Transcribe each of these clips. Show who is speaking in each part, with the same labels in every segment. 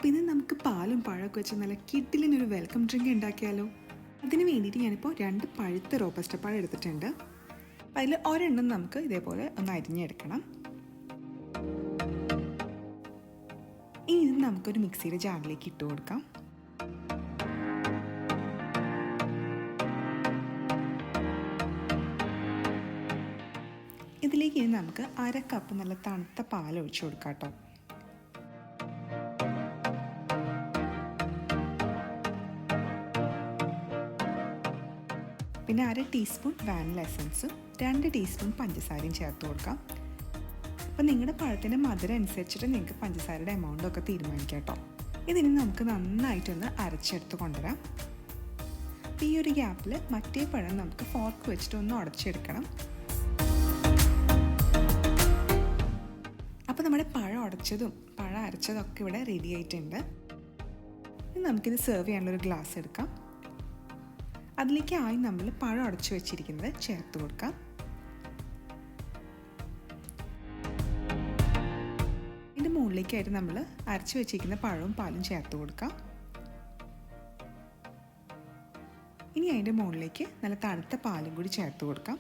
Speaker 1: അപ്പോൾ ഇന്ന് നമുക്ക് പാലും പഴമൊക്കെ വെച്ച് നല്ല കിഡിലിനൊരു വെൽക്കം ഡ്രിങ്ക് ഉണ്ടാക്കിയാലോ. അതിന് വേണ്ടിയിട്ട് ഞാനിപ്പോൾ 2 പഴുത്ത റോബസ്റ്റ പഴം എടുത്തിട്ടുണ്ട്. അപ്പോൾ അതിൽ ഒരെണ്ണം നമുക്ക് ഇതേപോലെ ഒന്ന് അരിഞ്ഞെടുക്കണം. ഇനി ഇത് നമുക്കൊരു മിക്സിയുടെ ജാറിലേക്ക് ഇട്ട് കൊടുക്കാം. ഇതിലേക്ക് ഇനി നമുക്ക് 1/2 കപ്പ് നല്ല തണുത്ത പാൽ ഒഴിച്ചു കൊടുക്കാം കേട്ടോ. പിന്നെ 1/2 ടീസ്പൂൺ വാനില എസൻസും 2 ടീസ്പൂൺ പഞ്ചസാരയും ചേർത്ത് കൊടുക്കാം. അപ്പോൾ നിങ്ങളുടെ പഴത്തിൻ്റെ മധുരം അനുസരിച്ചിട്ട് നിങ്ങൾക്ക് പഞ്ചസാരയുടെ എമൗണ്ടൊക്കെ തീരുമാനിക്കാം കേട്ടോ. ഇതിന് നമുക്ക് നന്നായിട്ടൊന്ന് അരച്ചെടുത്ത് കൊണ്ടുവരാം. അപ്പോൾ ഈ ഒരു ഗ്യാപ്പിൽ മറ്റേ പഴം നമുക്ക് ഫോർക്ക് വെച്ചിട്ട് ഒന്ന് ഉടച്ചെടുക്കണം. അപ്പോൾ നമ്മുടെ പഴം ഉടച്ചതും പഴം അരച്ചതൊക്കെ ഇവിടെ റെഡി ആയിട്ടുണ്ട്. ഇനി നമുക്കിത് സെർവ് ചെയ്യാനുള്ളൊരു ഗ്ലാസ് എടുക്കാം. അതിലേക്കായി നമ്മൾ പഴം ഉടച്ചു വെച്ചിരിക്കുന്നത് ചേർത്ത് കൊടുക്കാം. അതിൻ്റെ മുകളിലേക്കായിട്ട് നമ്മൾ അരച്ചു വെച്ചിരിക്കുന്ന പഴവും പാലും ചേർത്ത് കൊടുക്കാം. ഇനി അതിൻ്റെ മുകളിലേക്ക് നല്ല തണുത്ത പാലും കൂടി ചേർത്ത് കൊടുക്കാം.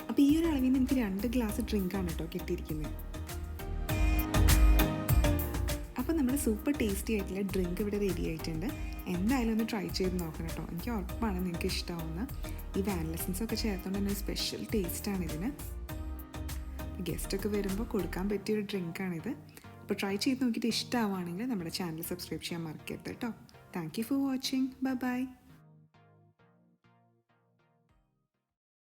Speaker 1: അപ്പോൾ ഈ ഒരു അളവിൽ എനിക്ക് 2 ഗ്ലാസ് ഡ്രിങ്കാണ് കേട്ടോ കിട്ടിയിരിക്കുന്നത്. അപ്പോൾ നമ്മുടെ സൂപ്പർ ടേസ്റ്റി ആയിട്ടുള്ള ഡ്രിങ്ക് ഇവിടെ റെഡി ആയിട്ടുണ്ട്. എന്തായാലും ഒന്ന് ട്രൈ ചെയ്ത് നോക്കണം കേട്ടോ. എനിക്ക് ഉറപ്പാണ് നിങ്ങൾക്ക് ഇഷ്ടമാവുന്ന. ഈ വാനില എസൻസ് ഒക്കെ ചേർത്തുകൊണ്ട് തന്നെ ഒരു സ്പെഷ്യൽ ടേസ്റ്റാണ് ഇതിന്. ഗസ്റ്റൊക്കെ വരുമ്പോൾ കൊടുക്കാൻ പറ്റിയൊരു ഡ്രിങ്കാണിത്. അപ്പോൾ ട്രൈ ചെയ്ത് നോക്കിയിട്ട് ഇഷ്ടമാവുകയാണെങ്കിൽ നമ്മുടെ ചാനൽ സബ്സ്ക്രൈബ് ചെയ്യാൻ മറക്കരുത് കേട്ടോ. Thank you for watching. Bye bye.